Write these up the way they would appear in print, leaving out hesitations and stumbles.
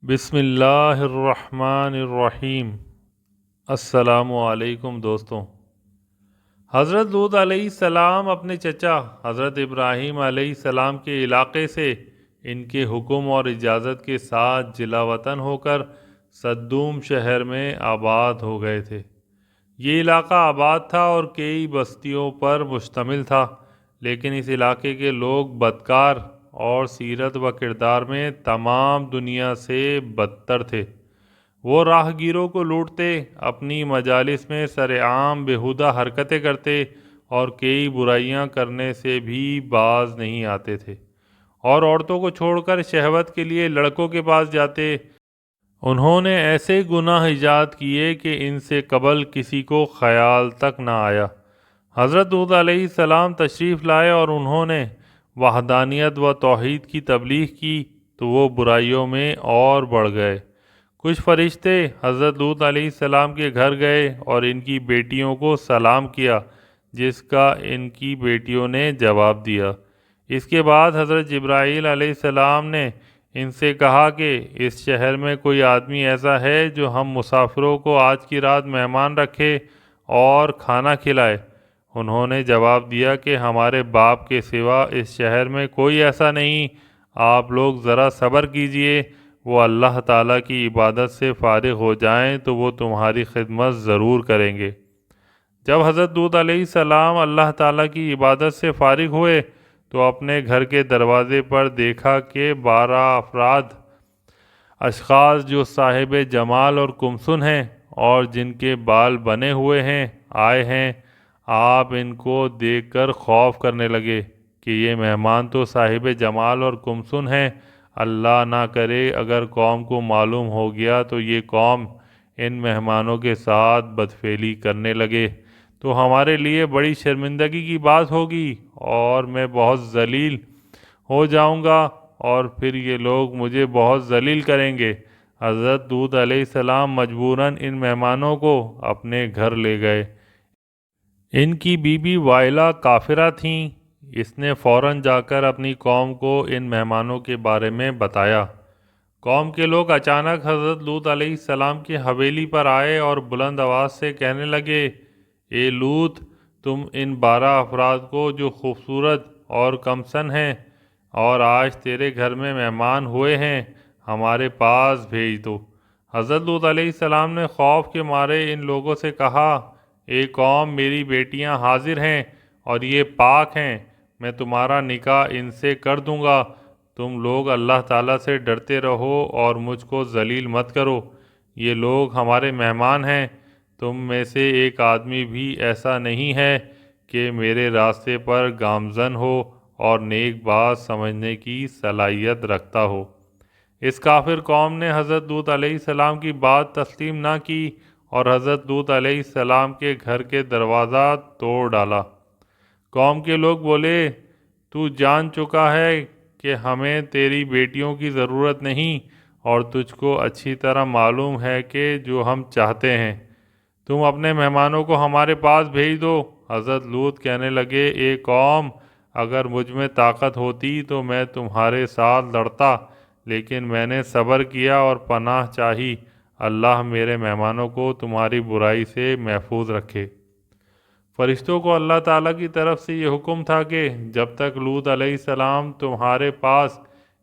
بسم اللہ الرحمن الرحیم۔ السلام علیکم دوستوں۔ حضرت لوط علیہ السلام اپنے چچا حضرت ابراہیم علیہ السلام کے علاقے سے ان کے حکم اور اجازت کے ساتھ جلا وطن ہو کر صدوم شہر میں آباد ہو گئے تھے۔ یہ علاقہ آباد تھا اور کئی بستیوں پر مشتمل تھا، لیکن اس علاقے کے لوگ بدکار اور سیرت و کردار میں تمام دنیا سے بدتر تھے۔ وہ راہ گیروں کو لوٹتے، اپنی مجالس میں سرعام بیہودہ حرکتیں کرتے اور کئی برائیاں کرنے سے بھی باز نہیں آتے تھے، اور عورتوں کو چھوڑ کر شہوت کے لیے لڑکوں کے پاس جاتے۔ انہوں نے ایسے گناہ ایجاد کیے کہ ان سے قبل کسی کو خیال تک نہ آیا۔ حضرت لوط علیہ السلام تشریف لائے اور انہوں نے وحدانیت و توحید کی تبلیغ کی تو وہ برائیوں میں اور بڑھ گئے۔ کچھ فرشتے حضرت لوط علیہ السلام کے گھر گئے اور ان کی بیٹیوں کو سلام کیا، جس کا ان کی بیٹیوں نے جواب دیا۔ اس کے بعد حضرت جبرائیل علیہ السلام نے ان سے کہا کہ اس شہر میں کوئی آدمی ایسا ہے جو ہم مسافروں کو آج کی رات مہمان رکھے اور کھانا کھلائے؟ انہوں نے جواب دیا کہ ہمارے باپ کے سوا اس شہر میں کوئی ایسا نہیں۔ آپ لوگ ذرا صبر کیجئے، وہ اللہ تعالیٰ کی عبادت سے فارغ ہو جائیں تو وہ تمہاری خدمت ضرور کریں گے۔ جب حضرت لوط علیہ السلام اللہ تعالیٰ کی عبادت سے فارغ ہوئے تو اپنے گھر کے دروازے پر دیکھا کہ 12 اشخاص جو صاحب جمال اور کمسن ہیں اور جن کے بال بنے ہوئے ہیں آئے ہیں۔ آپ ان کو دیکھ کر خوف کرنے لگے کہ یہ مہمان تو صاحب جمال اور کمسن ہیں، اللہ نہ کرے اگر قوم کو معلوم ہو گیا تو یہ قوم ان مہمانوں کے ساتھ بدفعلی کرنے لگے تو ہمارے لیے بڑی شرمندگی کی بات ہوگی اور میں بہت ذلیل ہو جاؤں گا اور پھر یہ لوگ مجھے بہت ذلیل کریں گے۔ حضرت لوط علیہ السلام مجبوراً ان مہمانوں کو اپنے گھر لے گئے۔ ان کی بیوی وائلہ کافرہ تھیں۔ اس نے فوراً جا کر اپنی قوم کو ان مہمانوں کے بارے میں بتایا۔ قوم کے لوگ اچانک حضرت لوط علیہ السلام کی حویلی پر آئے اور بلند آواز سے کہنے لگے، اے لوط، تم ان 12 افراد کو جو خوبصورت اور کمسن ہیں اور آج تیرے گھر میں مہمان ہوئے ہیں ہمارے پاس بھیج دو۔ حضرت لوط علیہ السلام نے خوف کے مارے ان لوگوں سے کہا، اے قوم، میری بیٹیاں حاضر ہیں اور یہ پاک ہیں، میں تمہارا نکاح ان سے کر دوں گا۔ تم لوگ اللہ تعالیٰ سے ڈرتے رہو اور مجھ کو ذلیل مت کرو۔ یہ لوگ ہمارے مہمان ہیں۔ تم میں سے ایک آدمی بھی ایسا نہیں ہے کہ میرے راستے پر گامزن ہو اور نیک بات سمجھنے کی صلاحیت رکھتا ہو۔ اس کافر قوم نے حضرت لوط علیہ السلام کی بات تسلیم نہ کی اور حضرت لوط علیہ السلام کے گھر کے دروازہ توڑ ڈالا۔ قوم کے لوگ بولے، تو جان چکا ہے کہ ہمیں تیری بیٹیوں کی ضرورت نہیں اور تجھ کو اچھی طرح معلوم ہے کہ جو ہم چاہتے ہیں۔ تم اپنے مہمانوں کو ہمارے پاس بھیج دو۔ حضرت لوط کہنے لگے، اے قوم، اگر مجھ میں طاقت ہوتی تو میں تمہارے ساتھ لڑتا، لیکن میں نے صبر کیا اور پناہ چاہی۔ اللہ میرے مہمانوں کو تمہاری برائی سے محفوظ رکھے۔ فرشتوں کو اللہ تعالیٰ کی طرف سے یہ حکم تھا کہ جب تک لوط علیہ السلام تمہارے پاس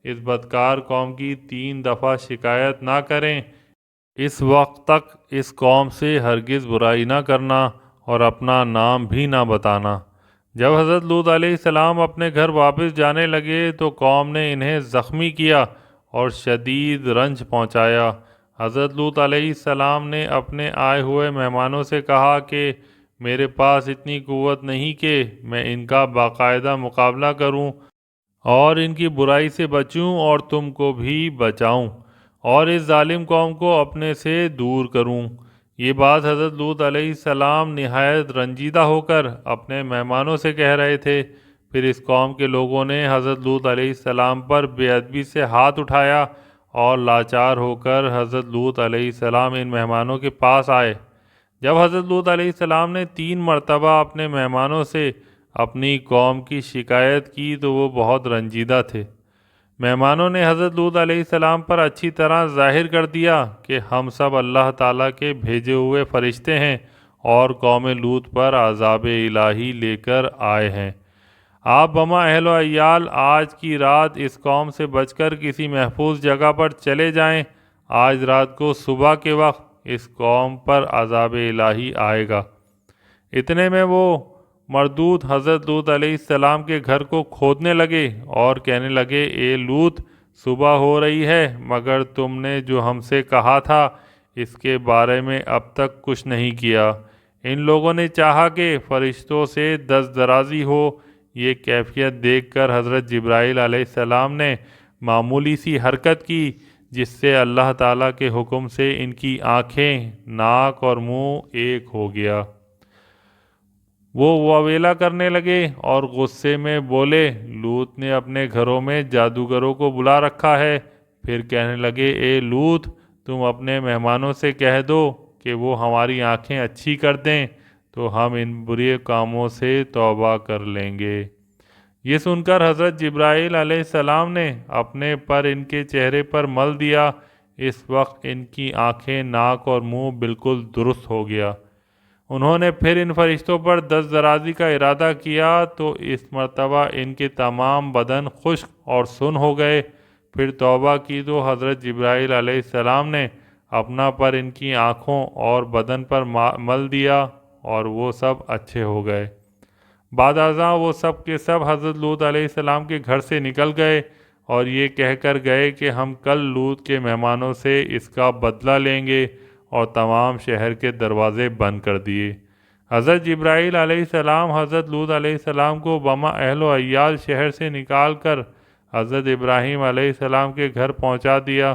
اس بدکار قوم کی 3 دفعہ شکایت نہ کریں، اس وقت تک اس قوم سے ہرگز برائی نہ کرنا اور اپنا نام بھی نہ بتانا۔ جب حضرت لوط علیہ السلام اپنے گھر واپس جانے لگے تو قوم نے انہیں زخمی کیا اور شدید رنج پہنچایا۔ حضرت لوط علیہ السلام نے اپنے آئے ہوئے مہمانوں سے کہا کہ میرے پاس اتنی قوت نہیں کہ میں ان کا باقاعدہ مقابلہ کروں اور ان کی برائی سے بچوں اور تم کو بھی بچاؤں اور اس ظالم قوم کو اپنے سے دور کروں۔ یہ بات حضرت لوط علیہ السلام نہایت رنجیدہ ہو کر اپنے مہمانوں سے کہہ رہے تھے۔ پھر اس قوم کے لوگوں نے حضرت لوط علیہ السلام پر بے ادبی سے ہاتھ اٹھایا اور لاچار ہو کر حضرت لوط علیہ السلام ان مہمانوں کے پاس آئے۔ جب حضرت لوط علیہ السلام نے 3 مرتبہ اپنے مہمانوں سے اپنی قوم کی شکایت کی تو وہ بہت رنجیدہ تھے۔ مہمانوں نے حضرت لوط علیہ السلام پر اچھی طرح ظاہر کر دیا کہ ہم سب اللہ تعالیٰ کے بھیجے ہوئے فرشتے ہیں اور قوم لوط پر عذاب الہی لے کر آئے ہیں۔ آپ بما اہل و عیال آج کی رات اس قوم سے بچ کر کسی محفوظ جگہ پر چلے جائیں۔ آج رات کو صبح کے وقت اس قوم پر عذاب الہی آئے گا۔ اتنے میں وہ مردود حضرت لوط علیہ السلام کے گھر کو کھودنے لگے اور کہنے لگے، اے لوط، صبح ہو رہی ہے مگر تم نے جو ہم سے کہا تھا اس کے بارے میں اب تک کچھ نہیں کیا۔ ان لوگوں نے چاہا کہ فرشتوں سے دست درازی ہو۔ یہ کیفیت دیکھ کر حضرت جبرائیل علیہ السلام نے معمولی سی حرکت کی جس سے اللہ تعالیٰ کے حکم سے ان کی آنکھیں، ناک اور منہ ایک ہو گیا۔ وہ واویلا کرنے لگے اور غصے میں بولے، لوط نے اپنے گھروں میں جادوگروں کو بلا رکھا ہے۔ پھر کہنے لگے، اے لوط، تم اپنے مہمانوں سے کہہ دو کہ وہ ہماری آنکھیں اچھی کر دیں تو ہم ان برے کاموں سے توبہ کر لیں گے۔ یہ سن کر حضرت جبرائیل علیہ السلام نے اپنے پر ان کے چہرے پر مل دیا۔ اس وقت ان کی آنکھیں، ناک اور منہ بالکل درست ہو گیا۔ انہوں نے پھر ان فرشتوں پر دست درازی کا ارادہ کیا تو اس مرتبہ ان کے تمام بدن خشک اور سن ہو گئے۔ پھر توبہ کی تو حضرت جبرائیل علیہ السلام نے اپنا پر ان کی آنکھوں اور بدن پر مل دیا اور وہ سب اچھے ہو گئے۔ بعد ازاں وہ سب کے سب حضرت لوط علیہ السلام کے گھر سے نکل گئے اور یہ کہہ کر گئے کہ ہم کل لوط کے مہمانوں سے اس کا بدلہ لیں گے، اور تمام شہر کے دروازے بند کر دیے۔ حضرت جبرائیل علیہ السلام حضرت لوط علیہ السلام کو بما اہل و عیال شہر سے نکال کر حضرت ابراہیم علیہ السلام کے گھر پہنچا دیا۔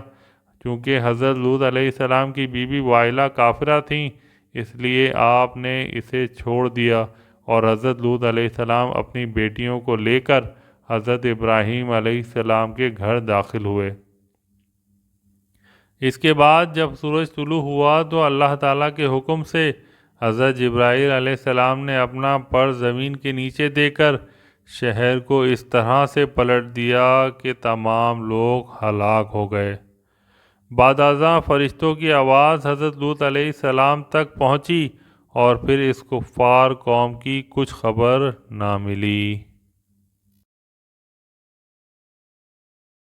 چونکہ حضرت لوط علیہ السلام کی بیوی وائلہ کافرہ تھیں اس لیے آپ نے اسے چھوڑ دیا اور حضرت لوط علیہ السلام اپنی بیٹیوں کو لے کر حضرت ابراہیم علیہ السلام کے گھر داخل ہوئے۔ اس کے بعد جب سورج طلوع ہوا تو اللہ تعالیٰ کے حکم سے حضرت جبرائیل علیہ السلام نے اپنا پر زمین کے نیچے دے کر شہر کو اس طرح سے پلٹ دیا کہ تمام لوگ ہلاک ہو گئے۔ بعد ازاں فرشتوں کی آواز حضرت لوط علیہ السلام تک پہنچی اور پھر اس کفار قوم کی کچھ خبر نہ ملی۔